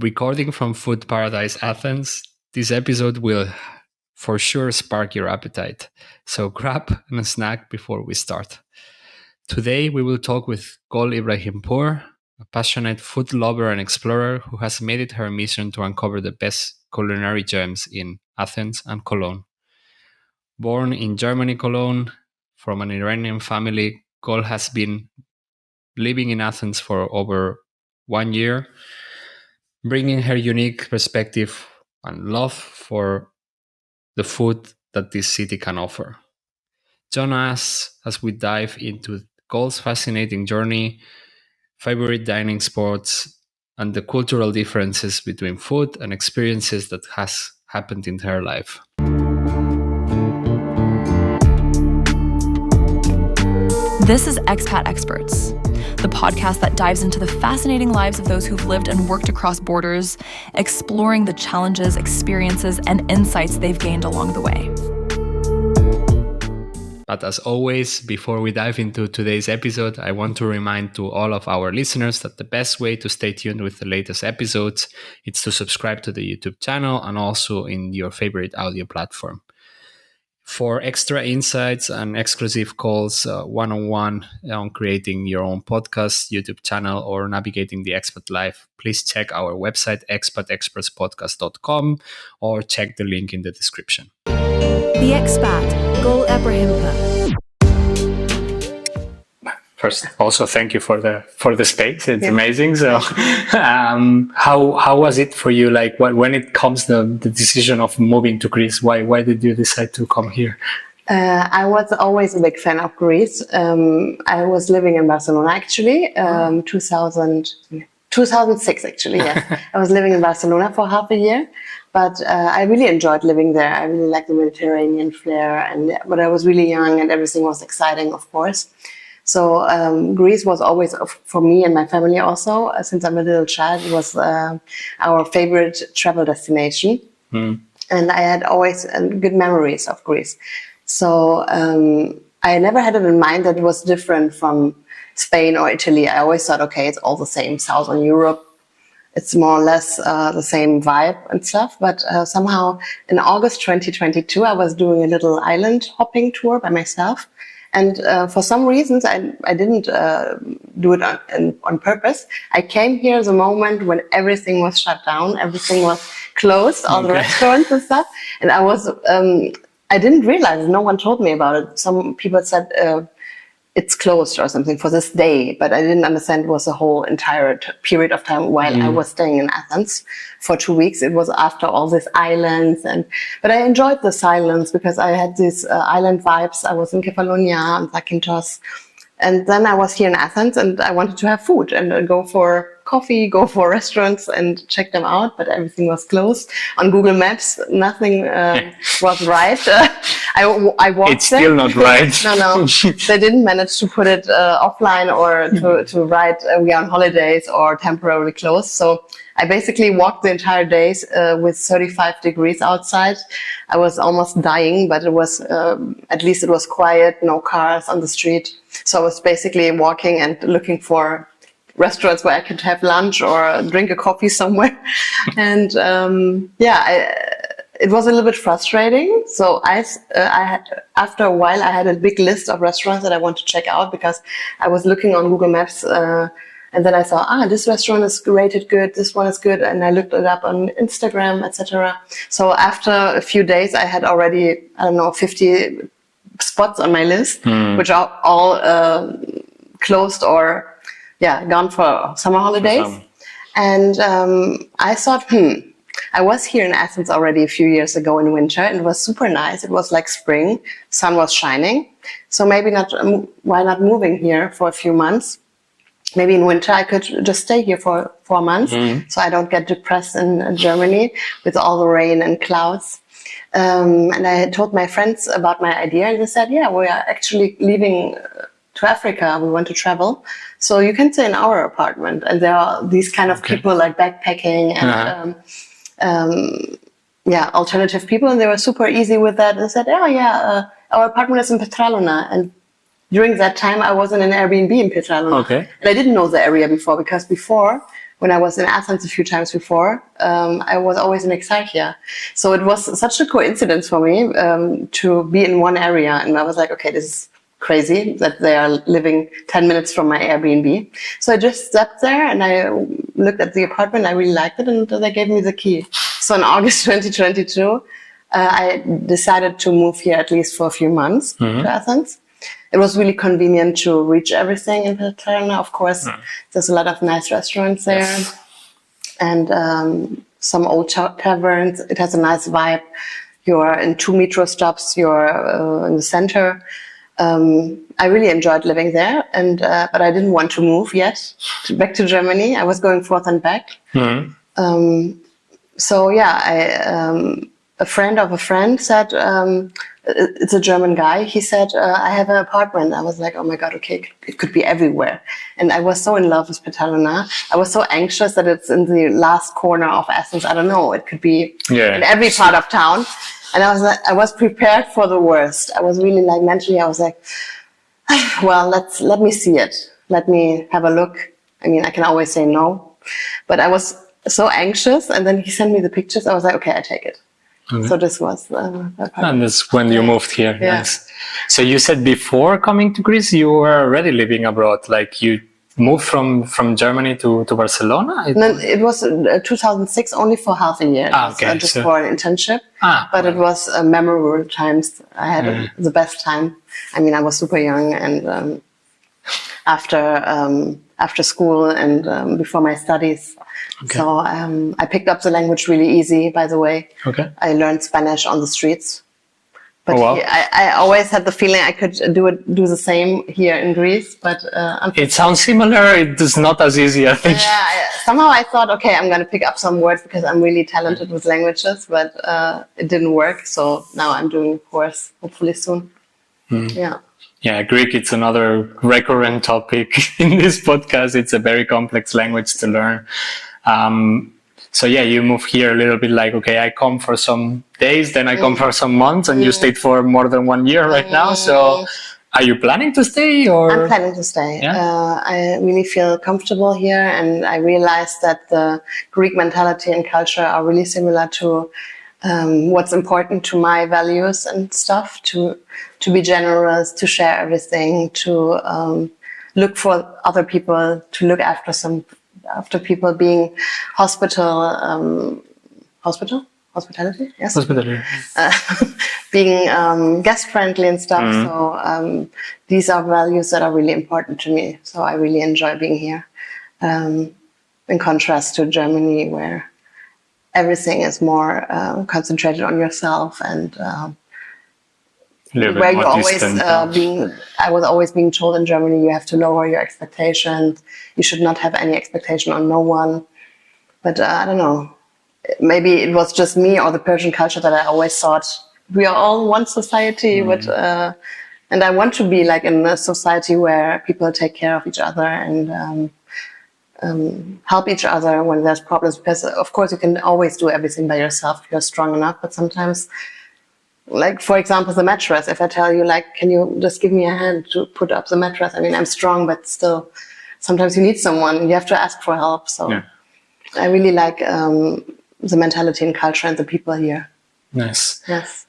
Recording from food paradise Athens, this episode will for sure spark your appetite. So grab a snack before we start. Today we will talk with Gol Ebrahimpour, a passionate food lover and explorer who has made it her mission to uncover the best culinary gems in Athens and Cologne. Born in Germany, Cologne, from an Iranian family, Gol has been living in Athens for over 1 year, bringing her unique perspective and love for the food that this city can offer. Join us as we dive into Gol's fascinating journey, favorite dining spots, and the cultural differences between food and experiences that has happened in her life. This is Expat Experts, the podcast that dives into the fascinating lives of those who've lived and worked across borders, exploring the challenges, experiences, and insights they've gained along the way. But as always, before we dive into today's episode, I want to remind to all of our listeners that the best way to stay tuned with the latest episodes is to subscribe to the YouTube channel and also in your favorite audio platform. For extra insights and exclusive calls one-on-one on creating your own podcast, YouTube channel, or navigating the expat life, please check our website, expatexpertspodcast.com, or check the link in the description. The Expat, Gol Ebrahimpour. First, also thank you for the space. It's amazing. So, how was it for you? Like when it comes the decision of moving to Greece? Why did you decide to come here? I was always a big fan of Greece. I was living in Barcelona actually, 2006 actually. Yes, I was living in Barcelona for half a year. But I really enjoyed living there. I really liked the Mediterranean flair, but I was really young and everything was exciting, of course. So Greece was always, for me and my family also, since I'm a little child, it was our favorite travel destination. And I had always good memories of Greece. So I never had it in mind that it was different from Spain or Italy. I always thought, okay, it's all the same, Southern Europe. It's more or less the same vibe and stuff. But somehow in August 2022, I was doing a little island hopping tour by myself. And for some reasons, I didn't do it on purpose. I came here the moment when everything was shut down, everything was closed, all the restaurants and stuff. And I didn't realize, no one told me about it. Some people said it's closed or something for this day, but I didn't understand it was the whole entire period of time while I was staying in Athens for 2 weeks. It was after all these islands, but I enjoyed the silence because I had these island vibes. I was in Kefalonia and Zakynthos, and then I was here in Athens and I wanted to have food and go for coffee, go for restaurants and check them out, but everything was closed. On Google Maps, nothing was right. I walked It's still not right. No. They didn't manage to put it offline or to write we are on holidays or temporarily closed. So I basically walked the entire days with 35 degrees outside. I was almost dying, but it was at least it was quiet, no cars on the street. So I was basically walking and looking for restaurants where I could have lunch or drink a coffee somewhere. And it was a little bit frustrating. So I had, after a while, I had a big list of restaurants that I want to check out because I was looking on Google Maps and then I saw, this restaurant is rated good, this one is good. And I looked it up on Instagram, etc. So after a few days, I had already, 50 spots on my list, which are all closed or gone for summer holidays. And I thought, I was here in Athens already a few years ago in winter and it was super nice. It was like spring, sun was shining. So maybe not, why not moving here for a few months? Maybe in winter I could just stay here for 4 months so I don't get depressed in Germany with all the rain and clouds. And I had told my friends about my idea and they said, we are actually leaving to Africa. We want to travel. So you can stay in our apartment. And there are these kind of people like backpacking and alternative people. And they were super easy with that. They said, our apartment is in Petralona. And during that time, I was in an Airbnb in Petralona. And I didn't know the area before because before when I was in Athens a few times before, I was always in Exarchia. So it was such a coincidence for me to be in one area. And I was like, okay, this is crazy that they are living 10 minutes from my Airbnb. So I just stepped there and I looked at the apartment. I really liked it and they gave me the key. So in August 2022, I decided to move here at least for a few months to Athens. It was really convenient to reach everything in Petalna. Of course, there's a lot of nice restaurants there and some old taverns. It has a nice vibe. You're in 2 metro stops. You're in the center. I really enjoyed living there, and but I didn't want to move yet back to Germany. I was going forth and back. So yeah, a friend of a friend said, it's a German guy. He said, I have an apartment. I was like, oh my God, okay, it could be everywhere. And I was so in love with Petalna. I was so anxious that it's in the last corner of Athens. I don't know. It could be in every part of town. And I was prepared for the worst. I was really like mentally, I was like, well, let me see it. Let me have a look. I mean, I can always say no, but I was so anxious. And then he sent me the pictures. I was like, okay, I take it. Okay. So this was and that's when you moved here. Yeah. Yes. So you said before coming to Greece, you were already living abroad. Like you moved from Germany to Barcelona? No, it was 2006, only for half a year. Okay. Just for an internship. But it was memorable times. I had the best time. I mean, I was super young and after school and before my studies. Okay. So I picked up the language really easy, by the way. Okay. I learned Spanish on the streets. But I always had the feeling I could do the same here in Greece. But it sounds similar. It is not as easy, I think. Yeah, somehow I thought, okay, I'm going to pick up some words because I'm really talented with languages, but it didn't work. So now I'm doing a course, hopefully soon. Yeah. Yeah, Greek, it's another recurrent topic in this podcast. It's a very complex language to learn. So yeah, you move here a little bit like, okay, I come for some days, then I come for some months, and you stayed for more than 1 year right now. So are you planning to stay? Or I'm planning to stay. Yeah? I really feel comfortable here, and I realized that the Greek mentality and culture are really similar to what's important to my values and stuff, to be generous, to share everything, to look for other people, to look after people, being hospitality, yes, hospitality, being guest friendly and stuff. So these are values that are really important to me. So I really enjoy being here, in contrast to Germany, where everything is more concentrated on yourself and where you're always I was always being told in Germany, you have to lower your expectations. You should not have any expectation on no one. But I don't know, maybe it was just me or the Persian culture that I always thought we are all one society. But and I want to be like in a society where people take care of each other and help each other when there's problems, because of course you can always do everything by yourself if you're strong enough, but sometimes, like for example the mattress, if I tell you like, can you just give me a hand to put up the mattress, I mean I'm strong, but still sometimes you need someone, you have to ask for help. So I really like the mentality and culture and the people here. Nice. Yes.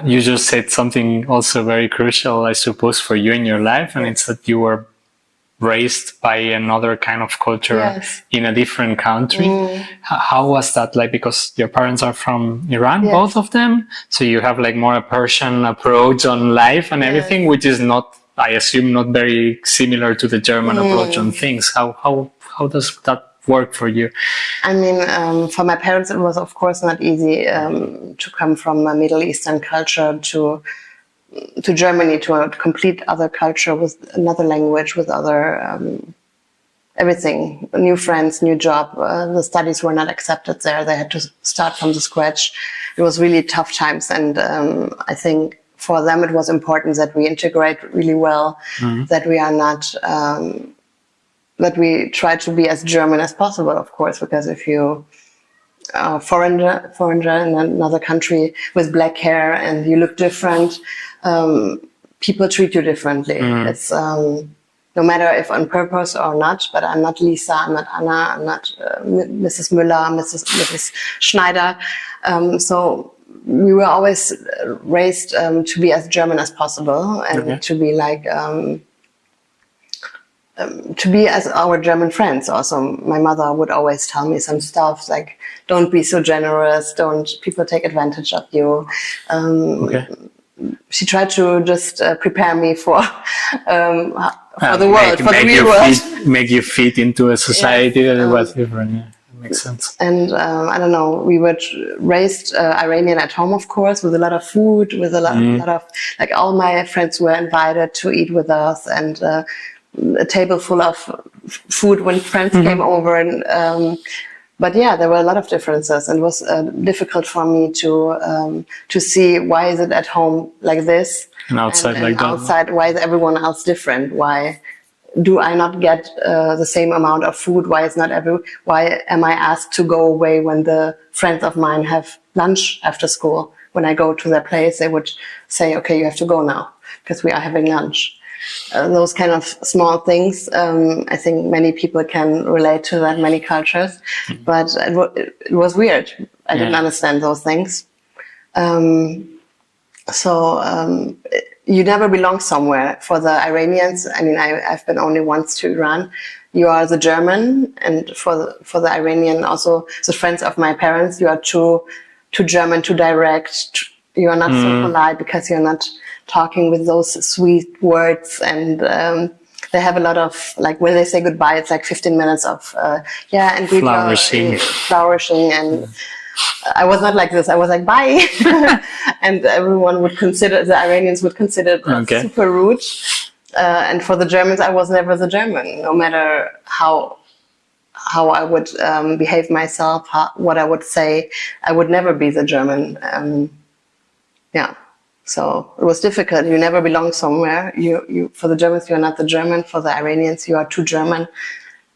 You just said something also very crucial, I suppose, for you in your life, and it's that you were raised by another kind of culture in a different country. How was that like? Because your parents are from Iran, both of them. So you have like more a Persian approach on life and everything, which is not, I assume, not very similar to the German approach on things. How does that work for you? I mean, for my parents, it was of course not easy to come from a Middle Eastern culture to Germany, to a complete other culture with another language, with other everything, new friends, new job. The studies were not accepted there. They had to start from the scratch. It was really tough times. And I think for them, it was important that we integrate really well, that we are not, that we try to be as German as possible, of course, because if you foreigner in another country with black hair and you look different, people treat you differently. It's no matter if on purpose or not. But I'm not Lisa, I'm not Anna, I'm not Mrs. Müller, Mrs. Schneider. So we were always raised to be as German as possible, and to be like to be as our German friends. Also, my mother would always tell me some stuff like, "Don't be so generous. Don't people take advantage of you." She tried to just prepare me for the world, for the real world. Make you fit into a society that was different. Yeah. Makes sense. And I don't know, we were raised Iranian at home, of course, with a lot of food, with a lot of, like, all my friends were invited to eat with us, and a table full of food when friends came over. And but yeah, there were a lot of differences, and it was difficult for me to see why is it at home like this, and outside and like that. Outside, why is everyone else different? Why do I not get the same amount of food? Why am I asked to go away when the friends of mine have lunch after school? When I go to their place, they would say, "Okay, you have to go now because we are having lunch." Those kind of small things. I think many people can relate to that, many cultures, but it was weird. I didn't understand those things. You never belong somewhere. For the Iranians, I mean, I've been only once to Iran. You are the German, and for the Iranian, also the friends of my parents, you are too German, too direct. You are not so polite because you're not talking with those sweet words. And they have a lot of, like, when they say goodbye, it's like 15 minutes of and flourishing and. I was not like this. I was like, bye. And everyone would consider, the Iranians would consider it super rude. And for the Germans, I was never the German. No matter how I would behave myself, what I would say, I would never be the German. So it was difficult. You never belong somewhere. You for the Germans, you're not the German. For the Iranians, you are too German.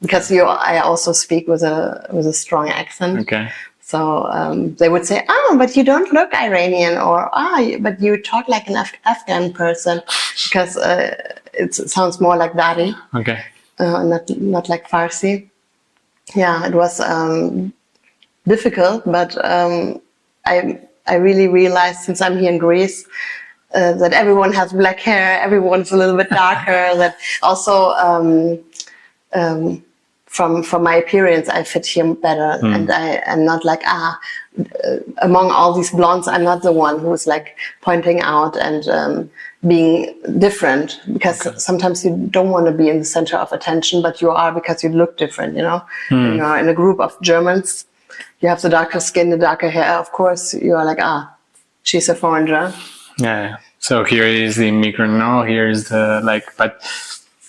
Because I also speak with a strong accent. Okay. So they would say, "Oh, but you don't look Iranian," or but you talk like an Afghan person," because it sounds more like Dari. Okay. Not like Farsi. Yeah, it was difficult, but I really realized, since I'm here in Greece, that everyone has black hair, everyone's a little bit darker. That also. From my appearance, I fit here better, and I am not like among all these blondes, I'm not the one who's like pointing out and being different, because sometimes you don't want to be in the center of attention, but you are, because you look different, you know. When you are in a group of Germans, you have the darker skin, the darker hair. Of course, you are like, she's a foreigner. Yeah. So here is the immigrant now. Here is the but.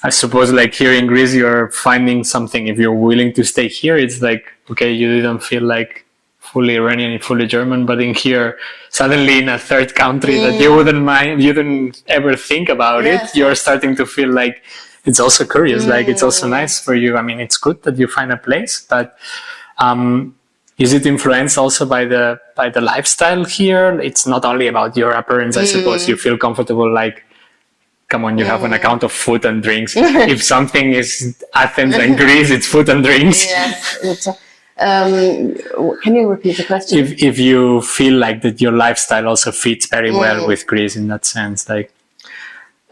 I suppose, like, here in Greece, you're finding something. If you're willing to stay here, it's like, okay, you didn't feel like fully Iranian, fully German, but in here, suddenly in a third country that you wouldn't mind, you didn't ever think about it, you're starting to feel like it's also curious, like it's also nice for you. I mean, it's good that you find a place, but is it influenced also by the lifestyle here? It's not only about your appearance, I suppose. You feel comfortable, like, come on, you have an account of food and drinks. If something is Athens and Greece, it's food and drinks. Yes. Can you repeat the question? If you feel like that your lifestyle also fits very well with Greece in that sense, like.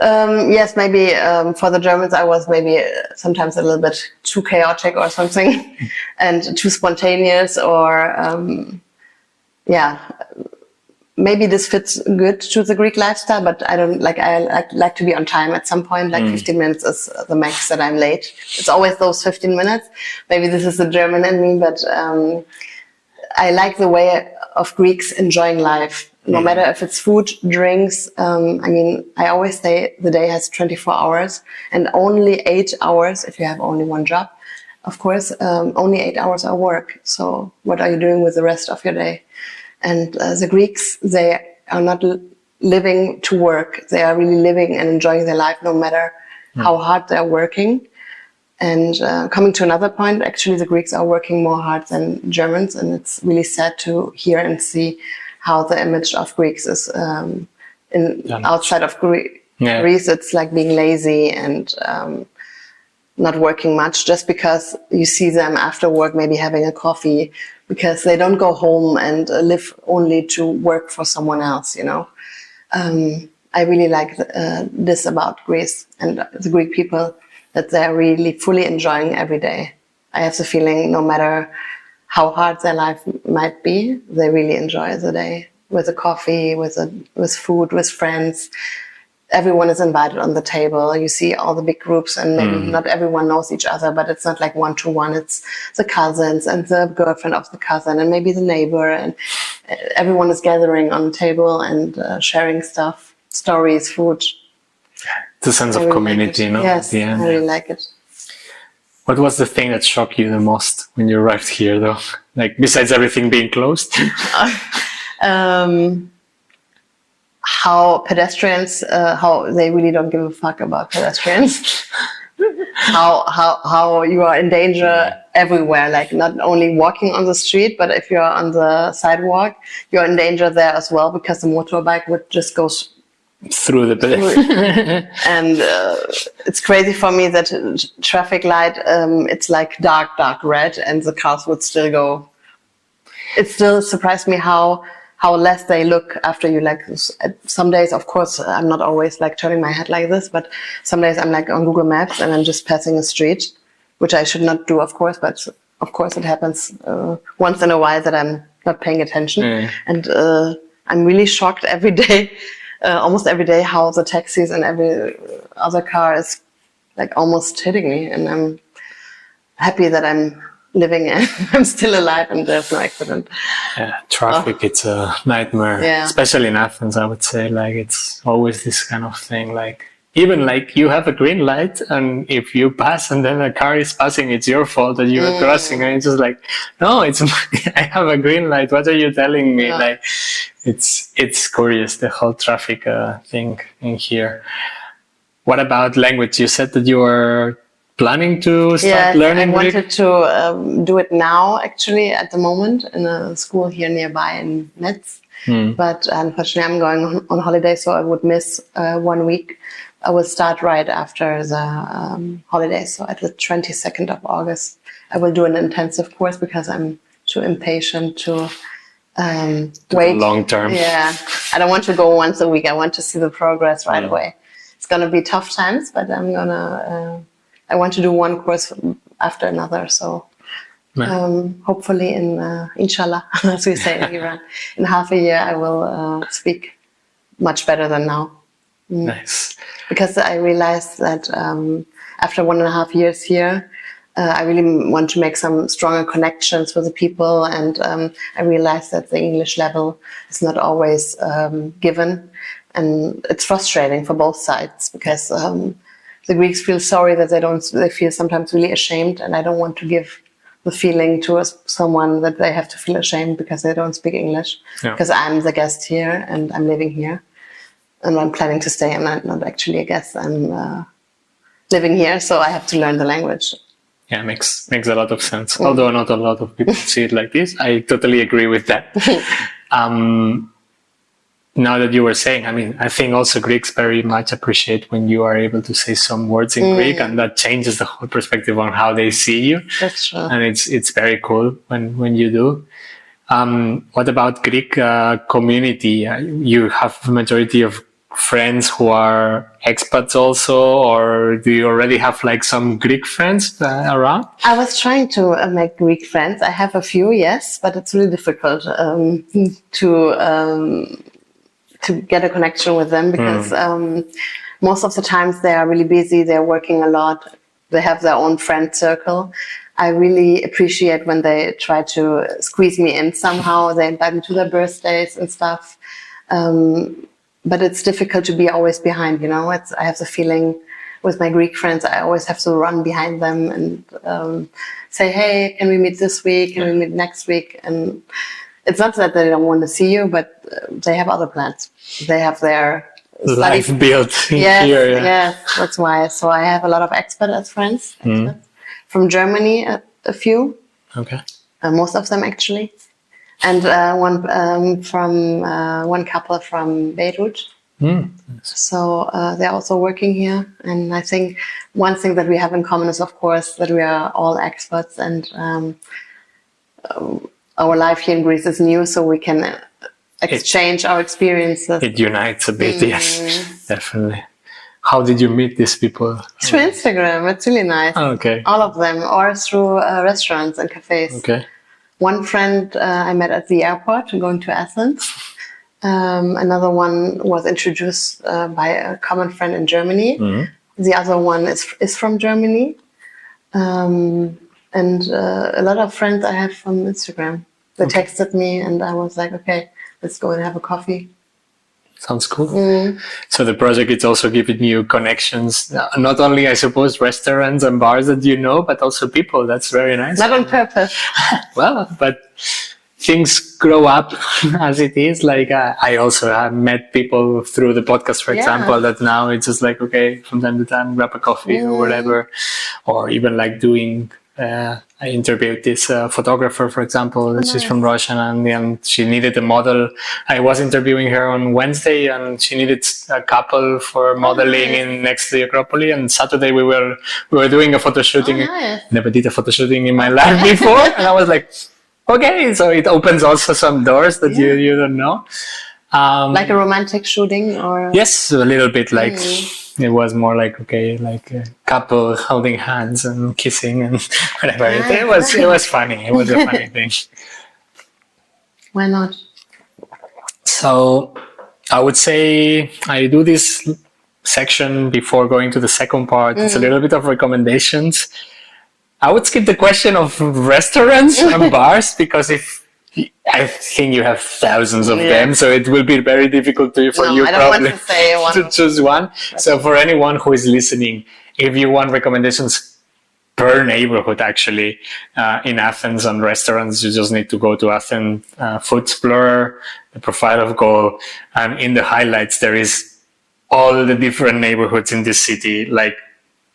Yes, maybe for the Germans, I was maybe sometimes a little bit too chaotic or something, and too spontaneous, or maybe this fits good to the Greek lifestyle, but I don't like. I like to be on time at some point. Like 15 minutes is the max that I'm late. It's always those 15 minutes. Maybe this is the German in me, but I like the way of Greeks enjoying life. No matter if it's food, drinks. I mean, I always say the day has 24 hours, and only 8 hours if you have only one job. Of course, only 8 hours are work. So what are you doing with the rest of your day? And the Greeks, they are not living to work. They are really living and enjoying their life, no matter how hard they're working. And coming to another point, actually, the Greeks are working more hard than Germans. And it's really sad to hear and see how the image of Greeks is outside of Greece. It's like being lazy and not working much, just because you see them after work, maybe having a coffee, because they don't go home and live only to work for someone else, you know. I really like this about Greece and the Greek people, that they're really fully enjoying every day. I have the feeling no matter how hard their life might be, they really enjoy the day with a coffee, with food, with friends. Everyone is invited on the table. You see all the big groups, and maybe not everyone knows each other, but it's not like one-to-one. It's the cousins and the girlfriend of the cousin and maybe the neighbor, and everyone is gathering on the table and sharing stuff, stories, food. The sense of community, you know? Yes, I really like it. What was the thing that shocked you the most when you arrived here, though? Like, besides everything being closed? How pedestrians, how they really don't give a fuck about pedestrians. how you are in danger everywhere, like not only walking on the street, but if you're on the sidewalk, you're in danger there as well, because the motorbike would just go through the pedestrian. And it's crazy for me that traffic light, it's like dark red, and the cars would still go. It still surprised me how less they look after you. Like some days, of course, I'm not always like turning my head like this, but some days I'm like on Google Maps and I'm just passing a street, which I should not do, of course, but of course it happens once in a while that I'm not paying attention. And I'm really shocked every day, almost every day, how the taxis and every other car is like almost hitting me. And I'm happy that I'm living and I'm still alive and there's no accident. Yeah, traffic, it's a nightmare, especially in Athens, I would say. Like, it's always this kind of thing. Like, even like you have a green light, and if you pass and then a car is passing, it's your fault that you are crossing. And it's just like, no, I have a green light. What are you telling me? Like, it's curious, the whole traffic thing in here. What about language? You said that you were planning to start learning Greek? I wanted to do it now, actually, at the moment, in a school here nearby in Metz. But unfortunately, I'm going on holiday, so I would miss 1 week. I will start right after the holiday, so at the 22nd of August. I will do an intensive course because I'm too impatient to wait. Long term. Yeah, I don't want to go once a week. I want to see the progress right away. It's going to be tough times, but I want to do one course after another. So hopefully inshallah, as we say in Iran, in half a year, I will speak much better than now. Nice. Because I realized that after 1.5 years here, I really want to make some stronger connections with the people. And I realized that the English level is not always given. And it's frustrating for both sides, because the Greeks feel sorry that they feel sometimes really ashamed. And I don't want to give the feeling to someone that they have to feel ashamed because they don't speak English. Because I'm the guest here and I'm living here. And I'm planning to stay. I'm not actually a guest. I'm living here, so I have to learn the language. Yeah, makes a lot of sense. Although not a lot of people see it like this. I totally agree with that. Now that you were saying, I mean, I think also Greeks very much appreciate when you are able to say some words in Greek, and that changes the whole perspective on how they see you. That's true. And it's very cool when you do. What about Greek community? You have a majority of friends who are expats also, or do you already have like some Greek friends around? I was trying to make Greek friends. I have a few, yes, but it's really difficult to get a connection with them, because most of the times they are really busy. They're working a lot. They have their own friend circle. I really appreciate when they try to squeeze me in somehow. They invite me to their birthdays and stuff. But it's difficult to be always behind, you know. I have the feeling with my Greek friends, I always have to run behind them and say, hey, can we meet this week? Can we meet next week? And it's not that they don't want to see you, but they have other plans. They have their life built here. Yeah, that's why. So I have a lot of expats friends. From Germany, a few. Okay. Most of them, actually. And one couple from Beirut. So they're also working here. And I think one thing that we have in common is, of course, that we are all experts, and our life here in Greece is new, so we can exchange our experiences. It unites a bit, yes, definitely. How did you meet these people? Through Instagram. It's really nice. Oh, okay. All of them, or through restaurants and cafes. Okay. One friend I met at the airport going to Athens. Another one was introduced by a common friend in Germany. The other one is from Germany. And a lot of friends I have from Instagram. They texted me, and I was like, okay, let's go and have a coffee. Sounds cool. So the project is also giving you connections, not only, I suppose, restaurants and bars that you know, but also people. That's very nice. Not on purpose. Well, but things grow up as it is. Like I also have met people through the podcast, for example, that now it's just like, okay, from time to time, grab a coffee or whatever, or even like doing, I interviewed this photographer, for example, she's from Russia, and she needed a model. I was interviewing her on Wednesday, and she needed a couple for modeling in next to the Acropolis. And Saturday we were doing a photo shooting. Never did a photo shooting in my life before, and I was like, okay, so it opens also some doors that you don't know. Like a romantic shooting, or yes, a little bit like. It was more like, okay, like a couple holding hands and kissing and whatever. It was funny. It was a funny thing. Why not? So I would say I do this section before going to the second part. It's a little bit of recommendations. I would skip the question of restaurants and bars, because I think you have thousands of them, so it will be very difficult for you I don't probably want to say one. to choose one. So for anyone who is listening, if you want recommendations per neighborhood, actually, in Athens on restaurants, you just need to go to Athens Food Explorer, the profile of Gol, and in the highlights there is all the different neighborhoods in this city. Like,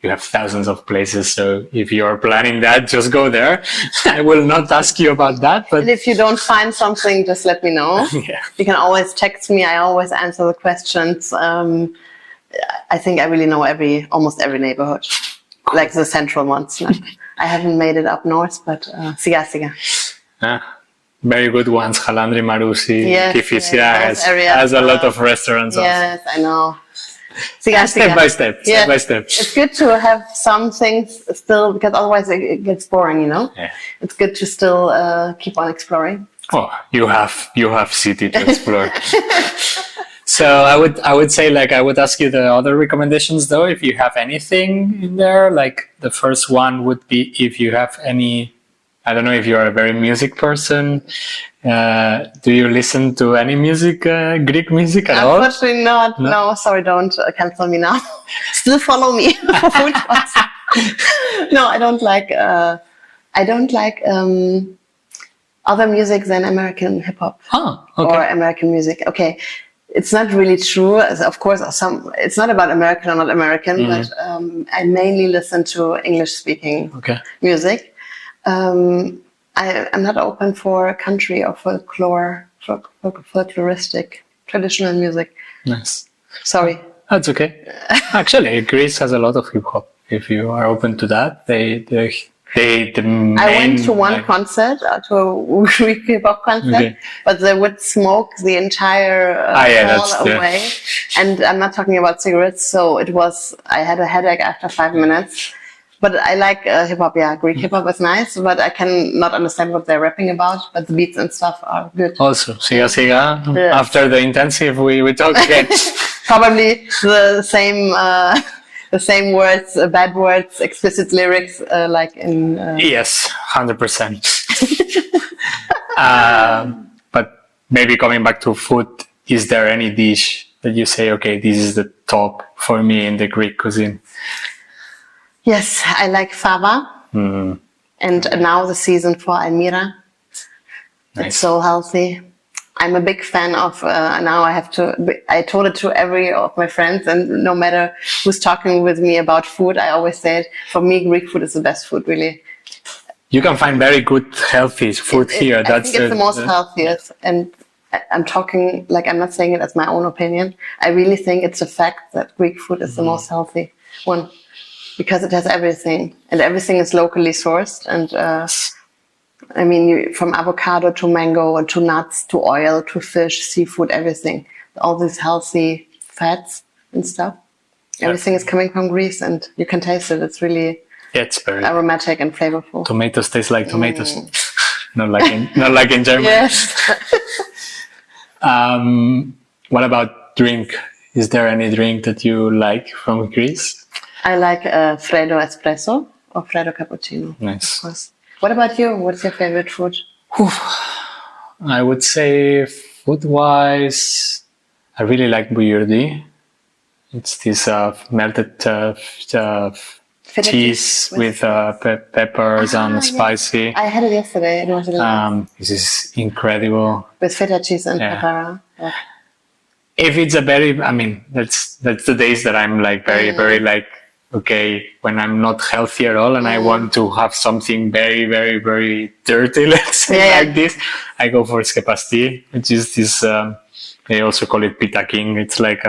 you have thousands of places, so if you are planning that, just go there. I will not ask you about that, but and if you don't find something, just let me know. You can always text me. I always answer the questions. I think I really know almost every neighborhood, like the central ones. I haven't made it up north, but Siga. Very good ones. Halandri, Marousi, Kifisia has a lot of restaurants. Yes, also. I know. Step by step. It's good to have some things still, because otherwise it gets boring, you know? Yeah. It's good to still keep on exploring. Oh, you have city to explore. So I would say, like, I would ask you the other recommendations though, if you have anything in there. Like, the first one would be if you have any, I don't know if you're a very music person. Do you listen to any music, Greek music at all? Unfortunately not. No, sorry, don't cancel me now. Still follow me for food talks. No, I don't like other music than American hip hop or American music. Okay, it's not really true. Of course, it's not about American or not American, but I mainly listen to English speaking music. I'm not open for country or folkloristic traditional music. Nice. Sorry. That's okay. Actually, Greece has a lot of hip hop. If you are open to that, I went to one concert, to a Greek hip hop concert, but they would smoke the entire hall away. And I'm not talking about cigarettes, so I had a headache after 5 minutes. But I like hip hop, Greek hip hop is nice, but I can not understand what they're rapping about, but the beats and stuff are good. Also, Siga, after the intensive, we talk again. Probably the same words, bad words, explicit lyrics, like in... Yes, 100%. But maybe coming back to food, is there any dish that you say, okay, this is the top for me in the Greek cuisine? Yes, I like fava, and now the season for Almira. Nice. It's so healthy. I'm a big fan of, now I told it to every of my friends, and no matter who's talking with me about food, I always say it, for me, Greek food is the best food, really. You can find very good, healthy food here. I think it's the most healthiest, and I'm talking, like, I'm not saying it as my own opinion. I really think it's a fact that Greek food is the most healthy one, because it has everything, and everything is locally sourced. And I mean, from avocado to mango to nuts to oil to fish, seafood, everything, all these healthy fats and stuff. Everything is coming from Greece, and you can taste it. It's really it's very aromatic and flavorful. Tomatoes taste like tomatoes, not like in Germany. Yes. What about drink? Is there any drink that you like from Greece? I like Freddo espresso or Freddo cappuccino. Nice. Of course. What about you? What's your favorite food? I would say food-wise, I really like bouillardi. It's this melted cheese with peppers and spicy. I had it yesterday. It was really nice. This is incredible. With feta cheese and pepper. Yeah. If it's that's the days that I'm like very like, okay, when I'm not healthy at all and I want to have something very, very, very dirty, let's say like this, I go for skepasti, which is this, they also call it pita king. It's like,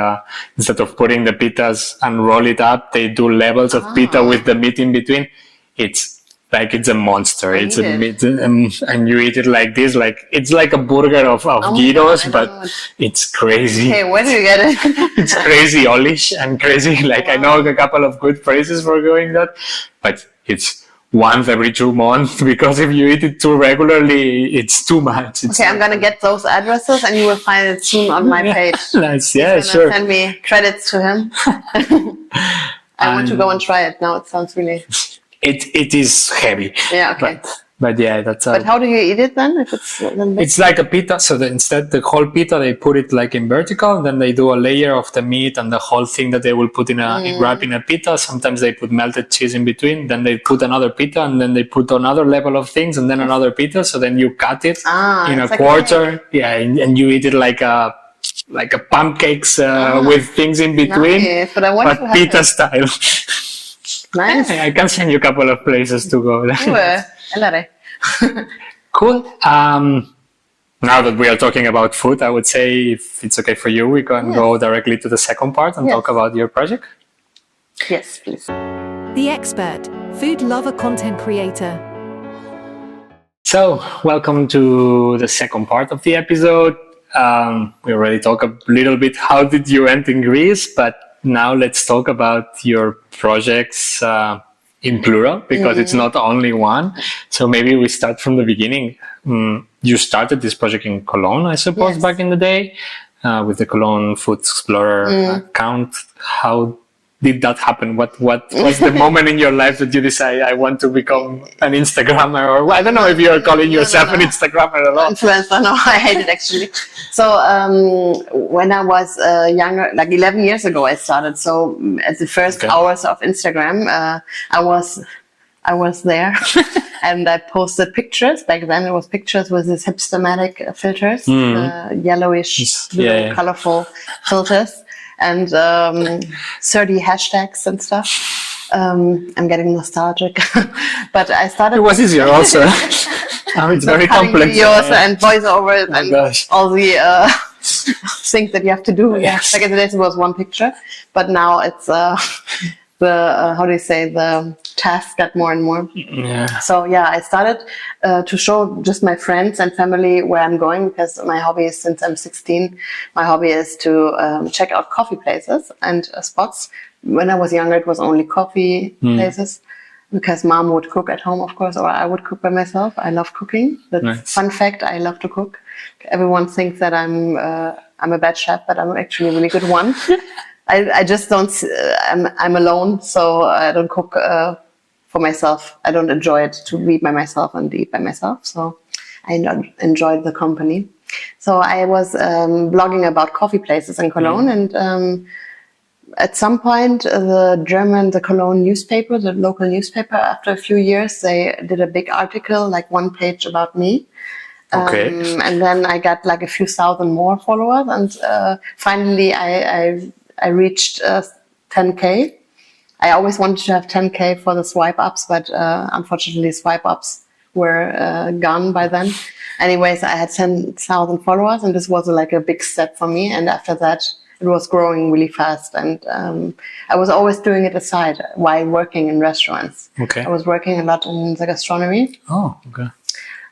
instead of putting the pitas and roll it up, they do levels of pita with the meat in between. It's like, it's a monster. It's a meat, and you eat it like this, like, it's like a burger of gyros, but it's crazy. Hey, where do you get it? It's crazy Olish and crazy. Like, I know a couple of good phrases for going that, but it's once every 2 months, because if you eat it too regularly, it's too much. It's I'm gonna get those addresses, and you will find it soon on my page. Nice, yeah, sure. Send me credits to him. I want to go and try it now. It sounds really. It is heavy. Yeah. Okay. But yeah, that's. But how do you eat it then? If it's like a pita. So instead the whole pita, they put it like in vertical. Then they do a layer of the meat and the whole thing that they will put in wrap in a pita. Sometimes they put melted cheese in between. Then they put another pita, and then they put another level of things, and then another pita. So then you cut it in a quarter. Yeah, and you eat it like a pancakes with things in between, nice. But pita style. Nice. I can send you a couple of places to go. Cool. Now that we are talking about food, I would say, if it's okay for you, we can go directly to the second part and talk about your project. Yes, please. The Expert, food lover content creator. So, welcome to the second part of the episode. We already talked a little bit how did you end in Greece, but now let's talk about your projects in plural, because it's not only one. So maybe we start from the beginning. You started this project in Cologne, I suppose, back in the day, with the Cologne Food Explorer account. How did that happen? What was the moment in your life that you decide I want to become an Instagrammer? Or I don't know if you're calling yourself an Instagrammer at all. Influencer, no, I hate it actually. So when I was younger, like 11 years ago, I started. So at the first hours of Instagram, I was there and I posted pictures. Back then it was pictures with these hipstermatic filters, yellowish, colorful filters. And 30 hashtags and stuff. I'm getting nostalgic, but I started. It was easier also. It's very complex. Videos and voiceover and all the things that you have to do. Yes. Back in the days it was one picture, but now it's the tasks got more and more. Yeah. So I started to show just my friends and family where I'm going, because my hobby is, since I'm 16, my hobby is to check out coffee places and spots. When I was younger, it was only coffee places, because mom would cook at home, of course, or I would cook by myself. I love cooking. That's nice. Fun fact, I love to cook. Everyone thinks that I'm a bad chef, but I'm actually a really good one. I just don't. I'm alone, so I don't cook for myself. I don't enjoy it to read by myself and eat by myself. So I enjoyed the company. So I was blogging about coffee places in Cologne, and at some point, the Cologne newspaper, the local newspaper, after a few years, they did a big article, like 1 page about me. And then I got like a few thousand more followers, and finally I reached 10K. I always wanted to have 10K for the swipe ups, but unfortunately swipe ups were gone by then. Anyways, I had 10,000 followers, and this was like a big step for me. And after that, it was growing really fast. And I was always doing it aside while working in restaurants. Okay. I was working a lot in the gastronomy. Oh, okay.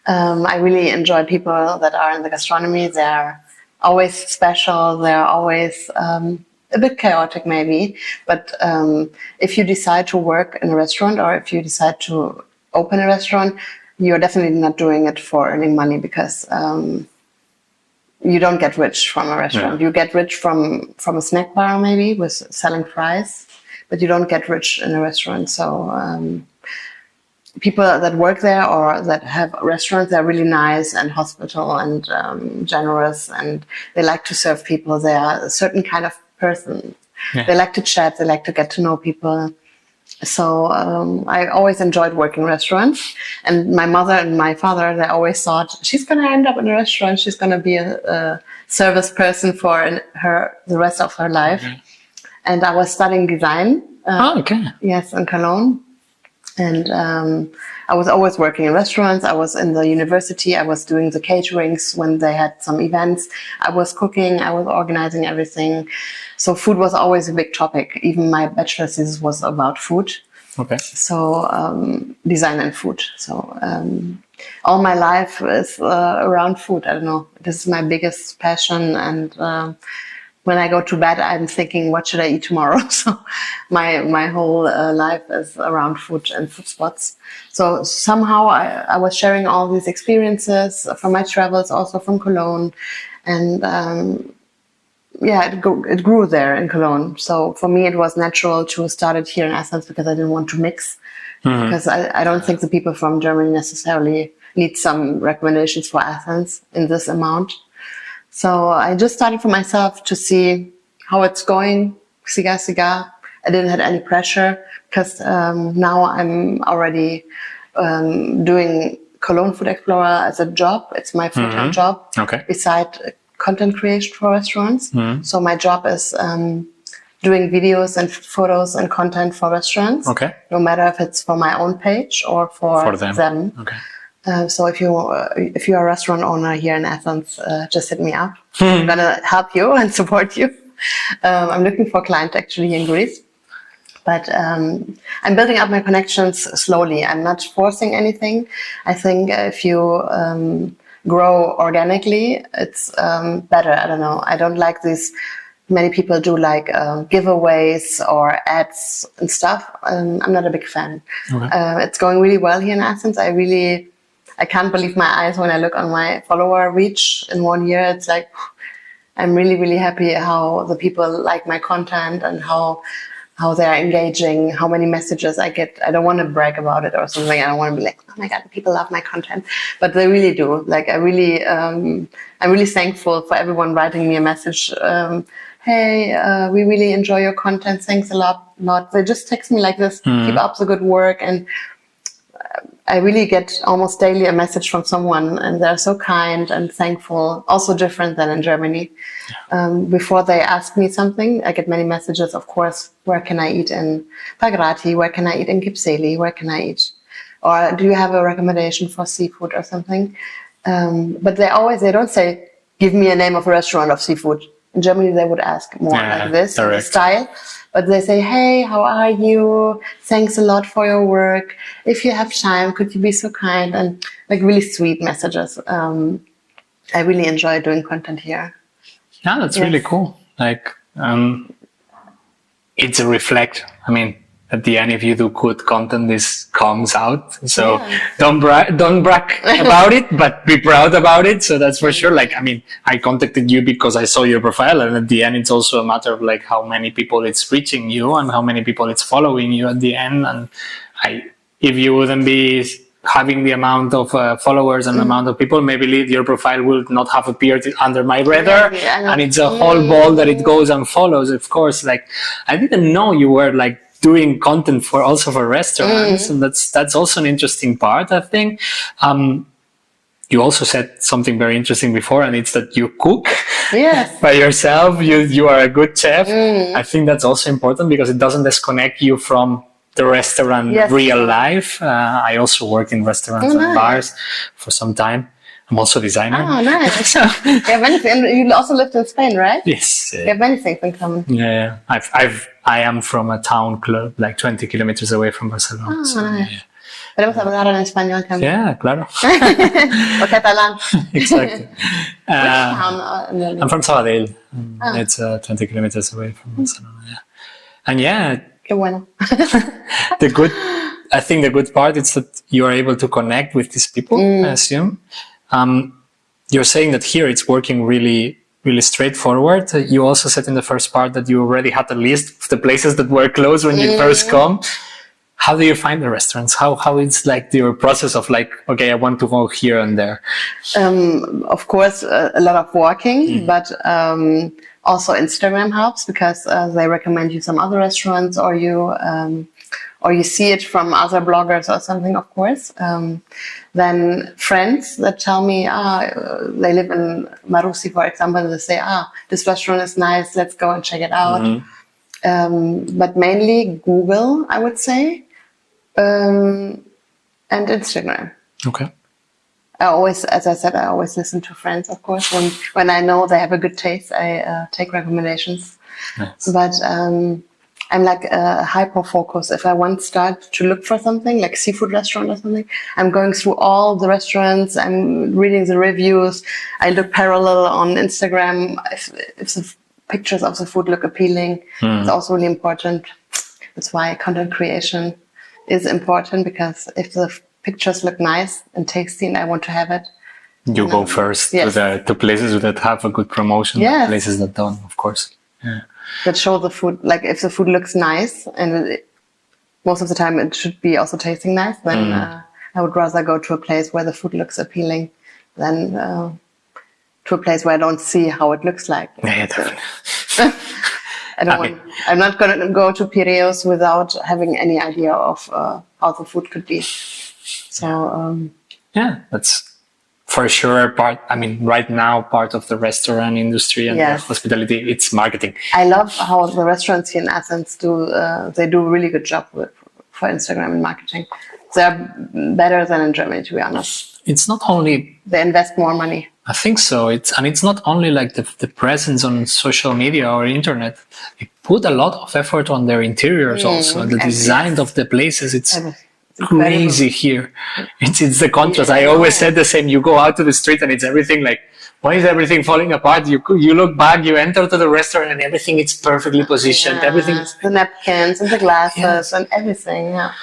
I really enjoy people that are in the gastronomy. They're always special. They're always a bit chaotic maybe. But if you decide to work in a restaurant, or if you decide to open a restaurant, you're definitely not doing it for earning money, because you don't get rich from a restaurant. Yeah. You get rich from a snack bar maybe with selling fries, but you don't get rich in a restaurant. So people that work there or that have restaurants, they're really nice and hospitable and generous, and they like to serve people. They are a certain kind of person. Yeah. They like to chat. They like to get to know people. So I always enjoyed working in restaurants, and my mother and my father, they always thought she's going to end up in a restaurant. She's going to be a service person for the rest of her life. Okay. And I was studying design. Yes, in Cologne. And I was always working in restaurants. I was in the university. I was doing the caterings when they had some events. I was cooking. I was organizing everything. So food was always a big topic. Even my bachelor's thesis was about food. Okay. So design and food. So all my life is around food. I don't know. This is my biggest passion. And when I go to bed, I'm thinking, what should I eat tomorrow? So my whole life is around food and food spots. So somehow I was sharing all these experiences from my travels, also from Cologne. And it grew there in Cologne. So for me, it was natural to start it here in Athens, because I didn't want to mix. Mm-hmm. Because I don't think the people from Germany necessarily need some recommendations for Athens in this amount. So I just started for myself to see how it's going, siga. I didn't have any pressure, because now I'm already doing Cologne Food Explorer as a job. It's my full-time job, beside content creation for restaurants. Mm-hmm. So my job is doing videos and photos and content for restaurants, no matter if it's for my own page or for them. Okay. So if you're a restaurant owner here in Athens, just hit me up. I'm gonna help you and support you. I'm looking for a client actually in Greece, but I'm building up my connections slowly. I'm not forcing anything. I think if you grow organically, it's better. I don't know. I don't like these. Many people do like giveaways or ads and stuff. I'm not a big fan. Okay. It's going really well here in Athens. I can't believe my eyes when I look on my follower reach in 1 year. It's like, I'm really, really happy how the people like my content and how they're engaging, how many messages I get. I don't want to brag about it or something. I don't want to be like, oh my God, people love my content. But they really do. Like, I'm really thankful for everyone writing me a message. Hey, we really enjoy your content. Thanks a lot. They just text me like this, keep up the good work. And I really get almost daily a message from someone, and they're so kind and thankful, also different than in Germany. Before they ask me something, I get many messages, of course, where can I eat in Pagrati? Where can I eat in Kipseli? Where can I eat? Or do you have a recommendation for seafood or something? But they don't say, give me a name of a restaurant of seafood. In Germany, they would ask more like this, style. But they say, hey, how are you? Thanks a lot for your work. If you have time, could you be so kind? And like really sweet messages. I really enjoy doing content here. Yeah, that's really cool. Like, it's a reflect. I mean, at the end, if you do good content, this comes out. So don't brag about it, but be proud about it. So that's for sure. Like, I mean, I contacted you because I saw your profile, and at the end, it's also a matter of like how many people it's reaching you and how many people it's following you at the end. And if you wouldn't be having the amount of followers and amount of people, maybe your profile will not have appeared under my radar. And it's a whole ball that it goes and follows. Of course, like I didn't know you were like doing content for restaurants, and that's also an interesting part, I think. You also said something very interesting before, and it's that you cook by yourself. You are a good chef. I think that's also important because it doesn't disconnect you from the restaurant Yes. real life. I also worked in restaurants and nice. bars for some time. I'm also a designer. Oh, nice. You have many things. You also lived in Spain, right? Yes. You have many things in common. Yeah. I am from a town club like 20 kilometers away from Barcelona. Oh, so, nice. yeah. Podemos hablar en español también. Yeah, claro. O catalán. Exactly. I'm from Sabadell. Ah. It's 20 kilometers away from Barcelona. Yeah. And yeah, Qué bueno. I think the good part is that you are able to connect with these people, I assume. You're saying that here it's working really, really straightforward. You also said in the first part that you already had a list of the places that were closed when you first come. How do you find the restaurants? How it's like your process of like, okay, I want to go here and there? Of course, a lot of walking, but also Instagram helps because they recommend you some other restaurants, or you see it from other bloggers or something, of course. Then friends that tell me, they live in Marusi, for example, they say, this restaurant is nice, let's go and check it out. But mainly Google, I would say, and Instagram. Okay. I always, as I said, I always listen to friends, of course. When I know they have a good taste, I take recommendations. Nice. But I'm like hyper-focused. If I want to start to look for something, like seafood restaurant or something, I'm going through all the restaurants, I'm reading the reviews, I look parallel on Instagram. If the pictures of the food look appealing, it's also really important. That's why content creation is important, because if the pictures look nice and tasty and I want to have it, you go first to places that have a good promotion, places that don't, of course. Yeah. That show the food, like if the food looks nice, and most of the time it should be also tasting nice, then I would rather go to a place where the food looks appealing than to a place where I don't see how it looks like. Yeah, definitely. I'm not going to go to Piraeus without having any idea of how the food could be. So that's for sure part. I mean, right now, part of the restaurant industry and the hospitality, it's marketing. I love how the restaurants here in Athens do. They do a really good job for Instagram and marketing. They're better than in Germany, to be honest. It's not only they invest more money. I think so. It's not only like the presence on social media or internet. They put a lot of effort on their interiors also. The design of the places. It's crazy here. It's the contrast. I always said the same. You go out to the street and it's everything like, why is everything falling apart? You look back, you enter to the restaurant and everything is perfectly positioned. Everything is the napkins and the glasses and everything. Yeah.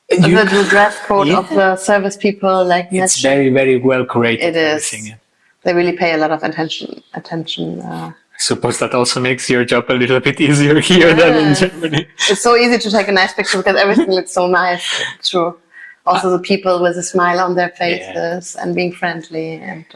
The dress code of the service people, like it's very, very well curated. It is. They really pay a lot of attention. I suppose that also makes your job a little bit easier here than in Germany. It's so easy to take a nice picture because everything looks so nice. True. Also, the people with a smile on their faces and being friendly. And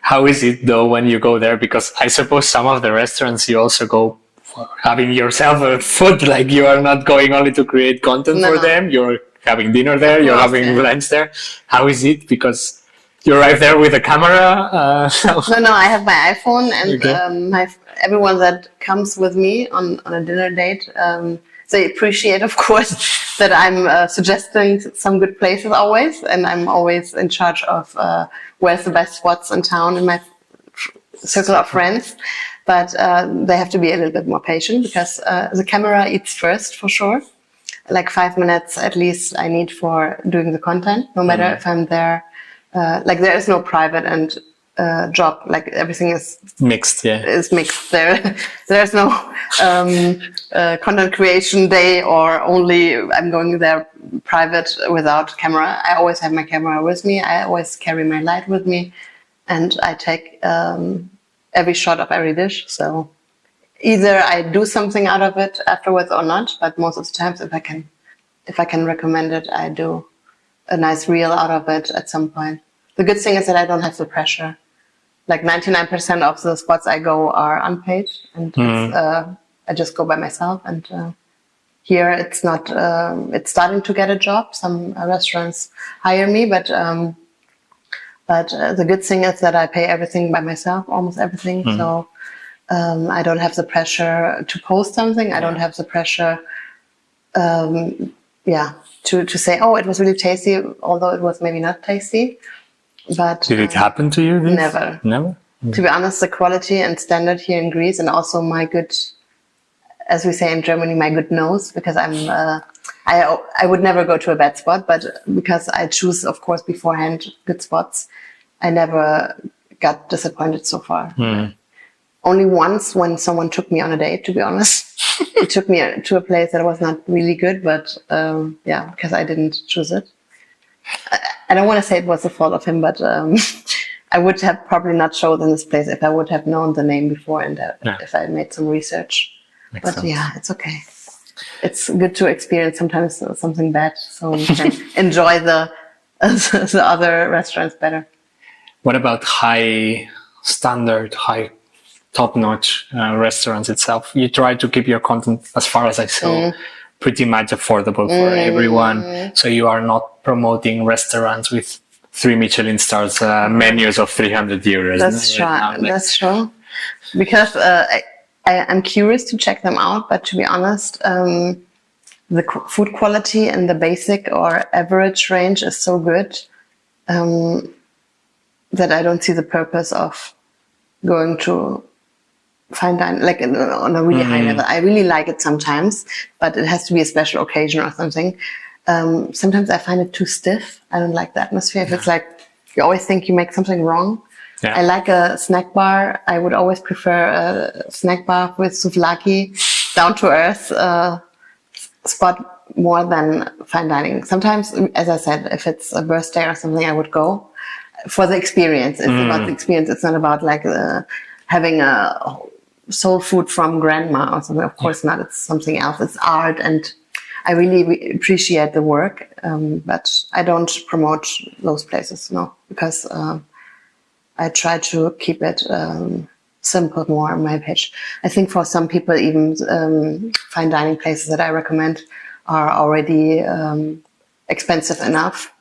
how is it though when you go there? Because I suppose some of the restaurants you also go for having yourself a food. Like you are not going only to create content for them. You're having dinner there, you're having lunch there. How is it? Because you arrive there with a camera? No, I have my iPhone, and everyone that comes with me on a dinner date, they appreciate, of course, that I'm suggesting some good places always, and I'm always in charge of where's the best spots in town in my circle of friends. But they have to be a little bit more patient because the camera eats first, for sure. Like 5 minutes at least I need for doing the content, no matter if I'm there. Like there is no private and job. Like everything is mixed. Yeah, is mixed. There's no content creation day or only I'm going there private without camera. I always have my camera with me. I always carry my light with me, and I take every shot of every dish. So either I do something out of it afterwards or not, but most of the times if I can recommend it, I do a nice reel out of it at some point. The good thing is that I don't have the pressure. Like 99% of the spots I go are unpaid, and I just go by myself. And here it's not, it's starting to get a job. Some restaurants hire me, but the good thing is that I pay everything by myself, almost everything. So I don't have the pressure to post something. I don't have the pressure to say, oh, it was really tasty, although it was maybe not tasty. But did it happen to you? Never. To be honest, the quality and standard here in Greece, and also my good, as we say in Germany, my good nose, because I would never go to a bad spot, but because I choose, of course, beforehand good spots, I never got disappointed so far. Only once when someone took me on a date, to be honest. It took me to a place that was not really good, but because I didn't choose it. I don't want to say it was the fault of him, but I would have probably not chosen this place if I would have known the name before and if I made some research. Makes sense. It's okay. It's good to experience sometimes something bad, so you can enjoy the other restaurants better. What about high standard, high top-notch restaurants itself? You try to keep your content, as far as I saw, pretty much affordable for everyone. So you are not promoting restaurants with 3 Michelin stars, menus of 300 euros. That's true. That's true. Because I'm curious to check them out, but to be honest, the food quality in the basic or average range is so good that I don't see the purpose of going to fine dining, like on a really high level. I really like it sometimes, but it has to be a special occasion or something. Sometimes I find it too stiff. I don't like the atmosphere. If it's like, you always think you make something wrong. Yeah. I like a snack bar. I would always prefer a snack bar with souvlaki, down to earth spot more than fine dining. Sometimes, as I said, if it's a birthday or something, I would go for the experience. It's about the experience. It's not about like having a soul food from grandma or something. Of course not. It's something else. It's art, and I really appreciate the work. But I don't promote those places, no, because I try to keep it simple more on my page. I think for some people, even fine dining places that I recommend are already expensive enough.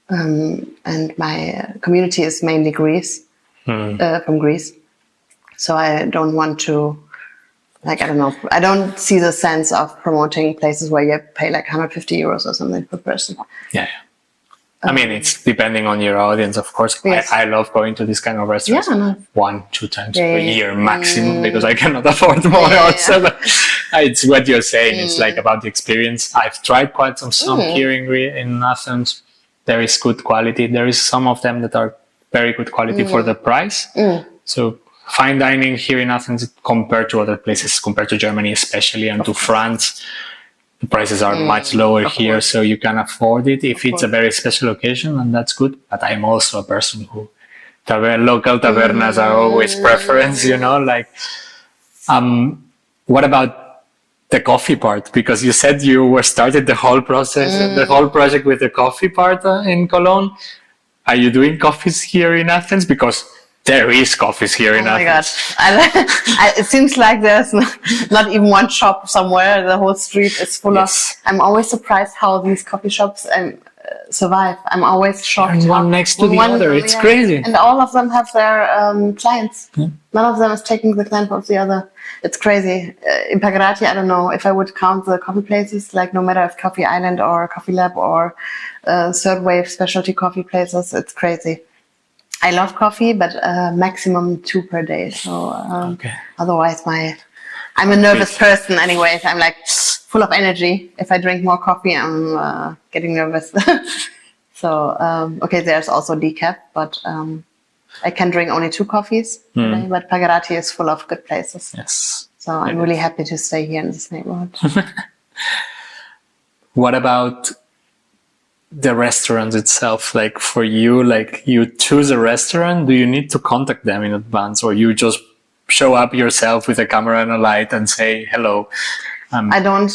And my community is mainly Greece, from Greece. So I don't want to, I don't see the sense of promoting places where you pay like 150 euros or something per person. Yeah. I mean, it's depending on your audience, of course. Yes. I love going to this kind of restaurants 1-2 times per year maximum, because I cannot afford more also. But it's what you're saying. It's like about the experience. I've tried quite some here in Athens. There is good quality. There is some of them that are very good quality for the price. So fine dining here in Athens, compared to other places, compared to Germany especially, and to France, the prices are much lower here, so you can afford it if it's a very special occasion, and that's good. But I'm also a person who local tavernas are always preference, like. What about the coffee part? Because you said you started the whole process, the whole project with the coffee part in Cologne. Are you doing coffees here in Athens? Because there is coffees here in Athens. Oh my God. It seems like there's not even one shop somewhere. The whole street is full of. I'm always surprised how these coffee shops survive. I'm always shocked. And one next to the other. It's crazy. And all of them have their clients. None of them is taking the client of the other. It's crazy. In Pagarati, I don't know if I would count the coffee places, like no matter if Coffee Island or Coffee Lab or third wave specialty coffee places. It's crazy. I love coffee, but maximum 2 per day. So otherwise, I'm a nervous person anyways. I'm like full of energy. If I drink more coffee, I'm getting nervous. So, there's also decaf, but I can drink only 2 coffees per day. But Pagarati is full of good places. Yes. So I'm really happy to stay here in this neighborhood. What about the restaurant itself? Like for you, like you choose a restaurant, do you need to contact them in advance, or you just show up yourself with a camera and a light and say hello? I don't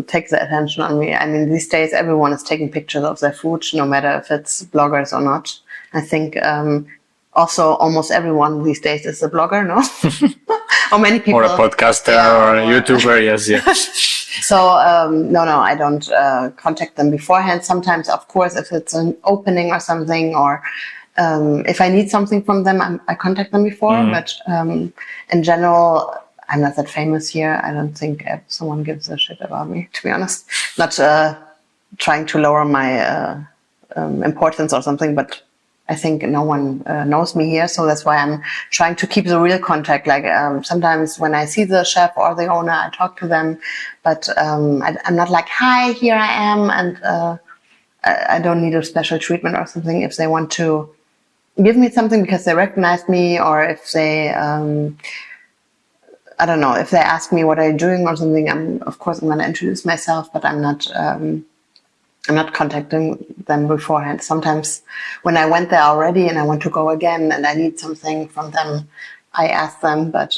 take the attention on me. I mean, these days everyone is taking pictures of their food, no matter if it's bloggers or not. I think also almost everyone these days is a blogger, no? Or many people. Or a podcaster or a YouTuber, yes. So, no, I don't contact them beforehand. Sometimes, of course, if it's an opening or something, or if I need something from them, I contact them before. But in general, I'm not that famous here. I don't think someone gives a shit about me, to be honest. not trying to lower my importance or something, but I think no one knows me here, so that's why I'm trying to keep the real contact. Like sometimes when I see the chef or the owner, I talk to them, but I'm not like, hi, here I am, and I don't need a special treatment or something. If they want to give me something because they recognize me, or if they, I don't know, if they ask me what I'm doing or something, I'm going to introduce myself, but I'm not contacting them beforehand. Sometimes when I went there already and I want to go again and I need something from them, I ask them, but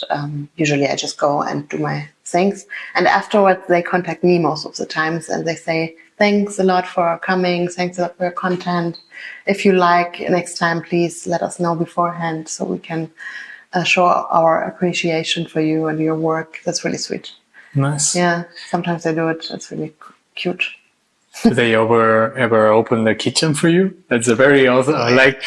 usually I just go and do my things. And afterwards they contact me most of the times and they say, thanks a lot for coming, thanks a lot for your content. If you like, next time, please let us know beforehand so we can show our appreciation for you and your work. That's really sweet. Nice. Yeah, sometimes they do it. It's really cute. Do they ever open the kitchen for you? That's a very like,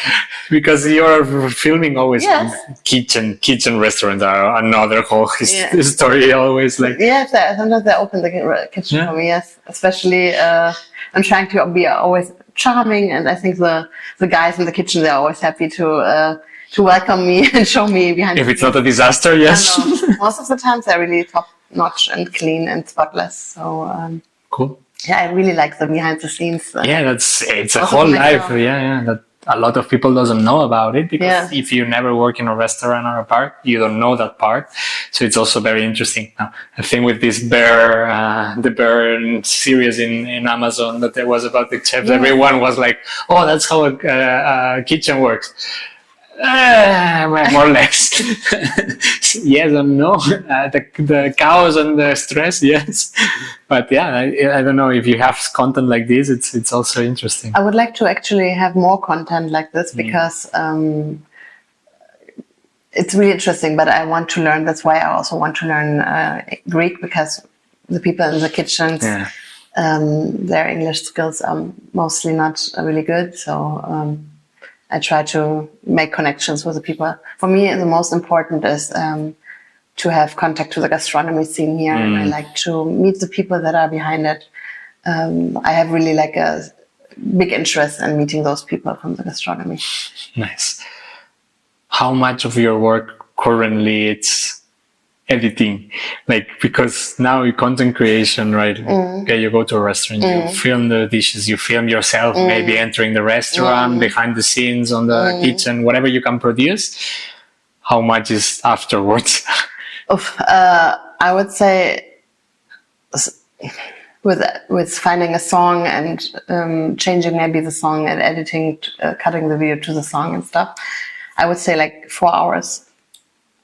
because you're filming always. Yes. kitchen restaurants are another whole story always. Like, yes, sometimes they open the kitchen for me. Yes, especially I'm trying to be always charming, and I think the guys in the kitchen, they're always happy to welcome me and show me behind. If it's not a disaster, yes. Most of the times they're really top notch and clean and spotless. So cool. Yeah, I really like the behind the scenes. It's a whole life. Yeah, that a lot of people doesn't know about it, because if you never work in a restaurant or a park, you don't know that part. So it's also very interesting. Now, I think with this the Bear series in Amazon that there was about the chefs, everyone was like, "Oh, that's how a kitchen works." More or less. Yes and no. The chaos and the stress, yes. But yeah, I don't know, if you have content like this, it's also interesting. I would like to actually have more content like this, because it's really interesting, but I want to learn. That's why I also want to learn Greek, because the people in the kitchens, their English skills are mostly not really good. So I try to make connections with the people. For me, the most important is to have contact to the gastronomy scene here, and I like to meet the people that are behind it. I have really like a big interest in meeting those people from the gastronomy. Nice. How much of your work currently it's editing? Like, because now you content creation, right? Okay, you go to a restaurant, you film the dishes, you film yourself, maybe entering the restaurant, behind the scenes on the kitchen, whatever you can produce. How much is afterwards? I would say with finding a song and changing maybe the song and editing, cutting the video to the song and stuff, I would say like 4 hours.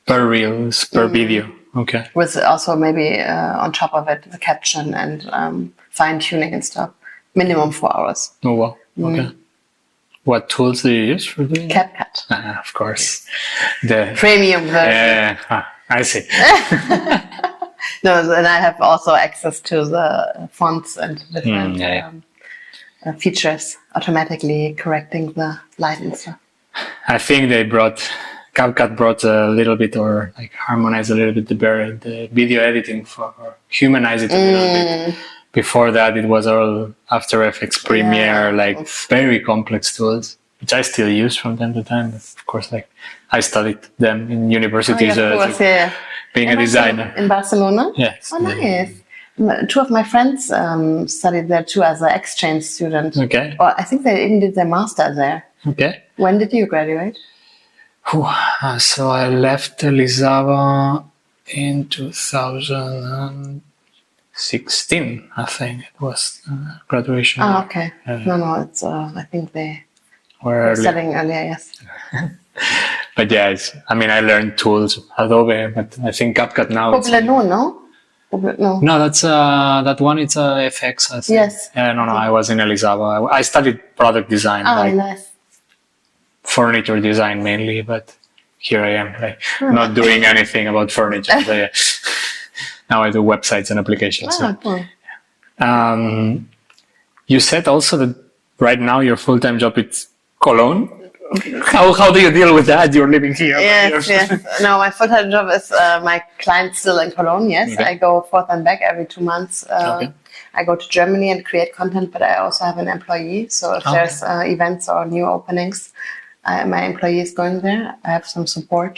Per reels, per video. Okay. With also maybe on top of it, the caption and fine tuning and stuff. Minimum 4 hours. Oh, wow. Okay. What tools do you use for doing that? CapCut. Of course. The premium version. I see. No, and I have also access to the fonts and different features, automatically correcting the light and stuff. I think CapCut brought a little bit, or like harmonized a little bit the video editing or humanize it a little bit. Before that, it was all After Effects, Premiere, like very complex tools, which I still use from time to time. But of course, like I studied them in university, being a designer. In Barcelona? Yes. Oh, nice. 2 of my friends studied there too as an exchange student. Okay. Or I think they even did their master there. Okay. When did you graduate? So I left Elizaba in 2016, I think it was graduation. Oh, okay. No, it's I think they were studying earlier, yes. But yeah, I learned tools, Adobe, but I think CapCut now. No? No, that's that one. It's FX, I think. Yes. No, I was in Elizaba. I studied product design. Nice. Furniture design mainly, but here I am, like not doing anything about furniture. So, yeah. Now I do websites and applications. Cool. You said also that right now your full-time job is Cologne. How do you deal with that? You're living here. Yes. No, my full-time job is my client's still in Cologne. Yes, okay. I go forth and back every 2 months. I I go to Germany and create content, but I also have an employee. So if there's events or new openings, my employee is going there. I have some support,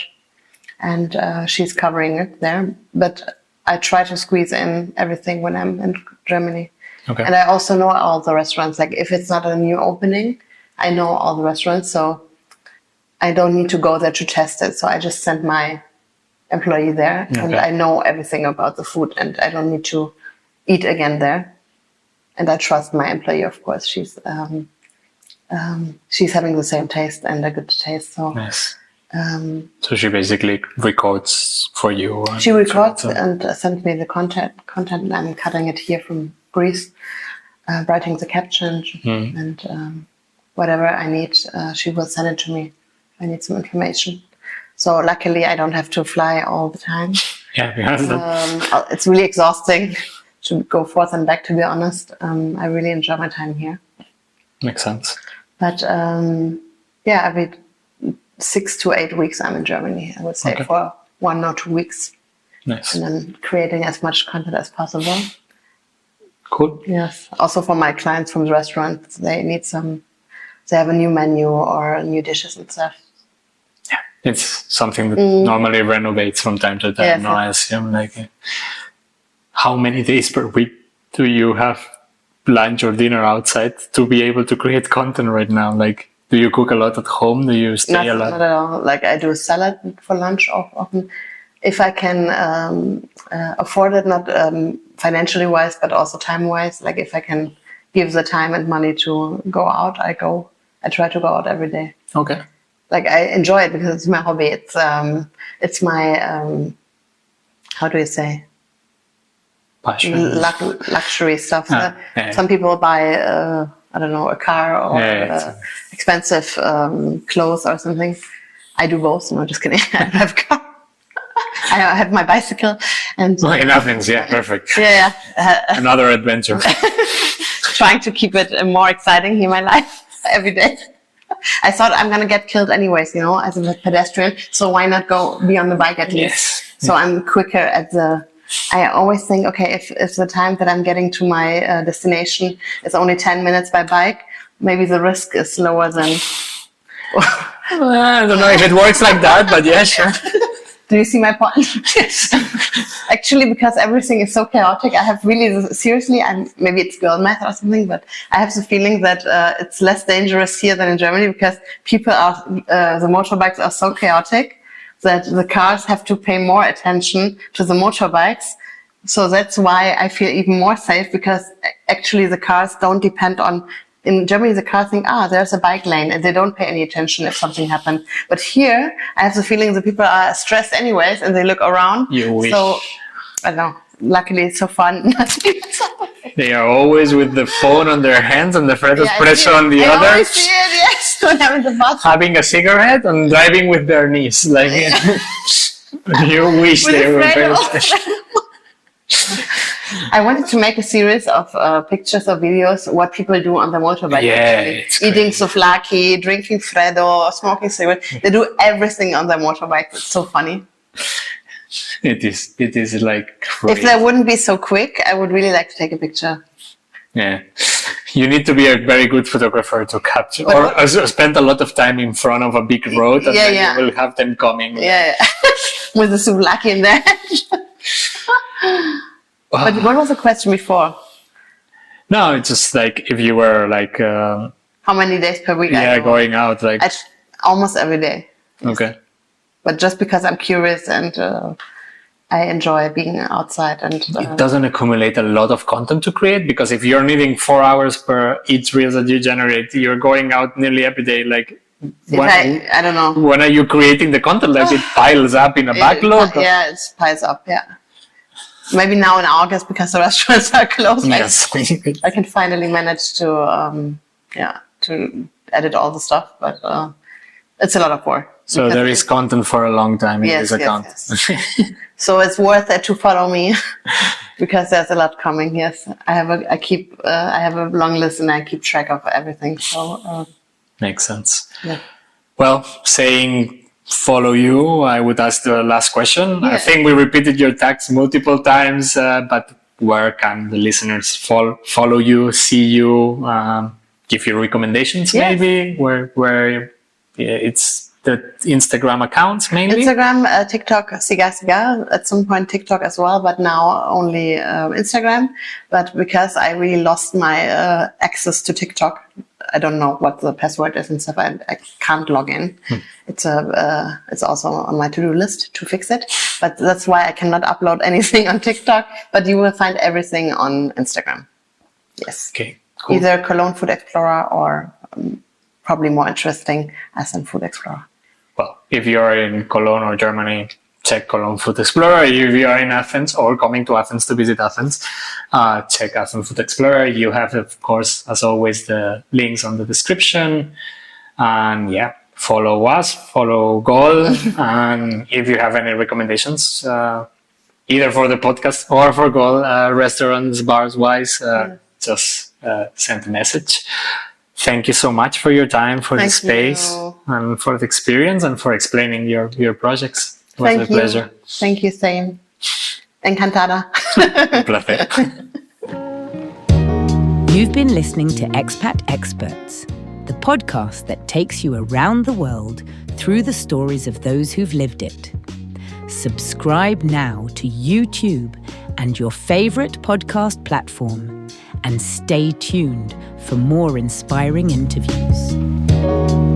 and she's covering it there. But I try to squeeze in everything when I'm in Germany. Okay. And I also know all the restaurants. Like if it's not a new opening, I know all the restaurants. So I don't need to go there to test it. So I just send my employee there, and I know everything about the food, and I don't need to eat again there. And I trust my employee, of course. She's having the same taste and a good taste. So nice. So she basically records for you. She records and sends me the content. I'm cutting it here from Greece, writing the caption and whatever I need. She will send it to me. I need some information. So luckily, I don't have to fly all the time. Yeah, because it's really exhausting to go forth and back, to be honest. I really enjoy my time here. Makes sense. But every 6 to 8 weeks I'm in Germany, I would say, for 1 or 2 weeks. Nice. And then creating as much content as possible. Cool. Yes. Also for my clients from the restaurant, they have a new menu or new dishes and stuff. Yeah, it's something that normally renovates from time to time. Yes, I assume, how many days per week do you have lunch or dinner outside to be able to create content right now? Do you cook a lot at home? Do you stay a lot? Not at all. I do salad for lunch often. If I can afford it, not financially wise, but also time wise. If I can give the time and money to go out, I go. I try to go out every day. Okay. I enjoy it because it's my hobby. It's my how do you say? Passion. Luxury stuff. Yeah. Some people buy I don't know, a car or expensive clothes or something. I do both. No, just kidding. I don't have a car. I have my bicycle and in Athens, perfect. Yeah. Another adventure. Trying to keep it more exciting in my life every day. I thought I'm gonna get killed anyways, as a pedestrian. So why not go be on the bike at least? Yes. So I'm quicker at the. I always think, okay, if the time that I'm getting to my destination is only 10 minutes by bike, maybe the risk is lower than. I don't know if it works like that, but yeah, sure. Do you see my point? Yes. Actually, because everything is so chaotic, I have really, seriously, maybe it's girl math or something, but I have the feeling that it's less dangerous here than in Germany because the motorbikes are so chaotic that the cars have to pay more attention to the motorbikes. So that's why I feel even more safe, because actually the cars don't depend on. In Germany, the cars think, there's a bike lane, and they don't pay any attention if something happens. But here, I have the feeling the people are stressed anyways, and they look around. You wish. So, I don't know. Luckily, it's so fun. They are always with the phone on their hands and the threat of pressure on the I other. always see it, yes. When I'm in the bus. Having a cigarette and driving with their knees. You wish they were paying attention. I wanted to make a series of pictures or videos what people do on the motorbike. Eating souvlaki, drinking Freddo, smoking cigarettes. They do everything on their motorbike. It's so funny. It is crazy. If they wouldn't be so quick, I would really like to take a picture. Yeah. You need to be a very good photographer to capture, or spend a lot of time in front of a big road, and then you will have them coming. Yeah. With the souvlaki in there. But what was the question before? No, it's just if you were how many days per week? Going out almost every day. Okay. But just because I'm curious and I enjoy being outside, and it doesn't accumulate a lot of content to create, because if you're needing 4 hours per each reels that you generate, you're going out nearly every day. I don't know. When are you creating the content? It piles up in a backlog? It piles up, yeah. Maybe now in August, because the restaurants are closed. Yes. I can finally manage to edit all the stuff, but it's a lot of work. So there is content for a long time in this account. Yes. So it's worth it to follow me because there's a lot coming. Yes, I have a long list and I keep track of everything. So makes sense. Yeah. Well, saying follow you, I would ask the last question. Yeah. I think we repeated your tags multiple times, but where can the listeners follow you, see you, give you recommendations, maybe where it's the Instagram accounts mainly? Instagram, TikTok, Siga, at some point TikTok as well, but now only Instagram. But because I really lost my access to TikTok, I don't know what the password is and stuff. I can't log in. It's also on my to-do list to fix it. But that's why I cannot upload anything on TikTok. But you will find everything on Instagram. Yes. Okay. Cool. Either Cologne Food Explorer or probably more interesting Athens Food Explorer. Well, if you're in Cologne or Germany, check Cologne Food Explorer. If you are in Athens or coming to Athens to visit Athens, check Athens Food Explorer. You have, of course, as always, the links on the description. And yeah, follow us, follow Gol. And if you have any recommendations, either for the podcast or for Gol, restaurants, bars wise, just send a message. Thank you so much for your time, for the space, and for the experience, and for explaining your projects. It was a pleasure. Thank you, same. Encantada. Un placer. You've been listening to Expat Experts, the podcast that takes you around the world through the stories of those who've lived it. Subscribe now to YouTube and your favorite podcast platform, and stay tuned for more inspiring interviews.